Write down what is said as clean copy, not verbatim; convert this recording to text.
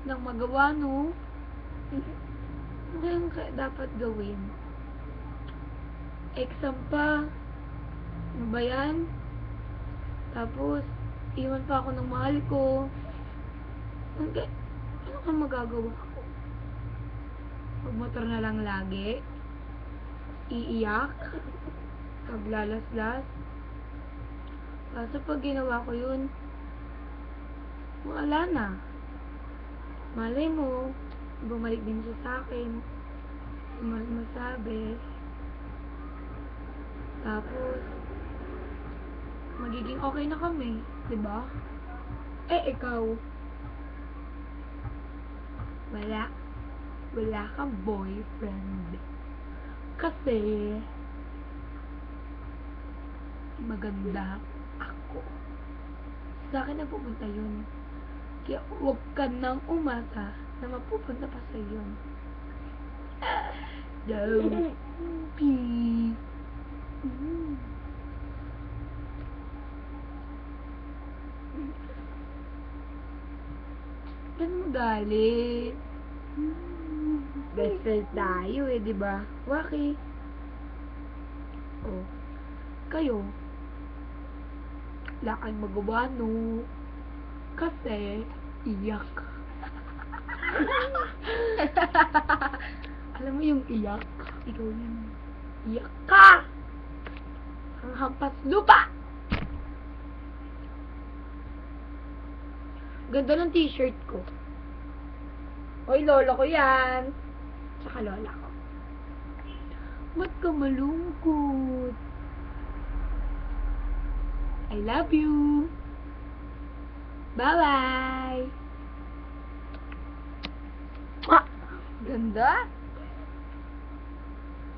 nang magawa, no? Ano yung dapat gawin? Exam pa. Ano ba yan? Tapos, iwan pa ako ng mahal ko. Ano kang magagawa ko? Magmotor na lang lagi? Iiyak? Paglalaslas? Kaso pag ginawa ko yun, wala na. Malay mo, bumalik din siya sa akin. Masabi. Tapos, magiging okay na kami. Diba? Ikaw. Wala kang boyfriend. Kasi, maganda ako. Sa akin na pupunta yun. Kaya huwag ka nang umasa na mapupunta pa sa yun. Don't be. Ba't mo galit? Best friend tayo diba? Waki. Oh. Kayo, wala kayong magawa, no? Kasi, iyak. Alam mo yung iyak? Ikaw yun. Iyak ka! Ang hampas lupa! Ganda ng t-shirt ko. Hoy, lolo ko yan. Tsaka lola ko. Ba't ka malungkot? I love you. Bye-bye. Ganda.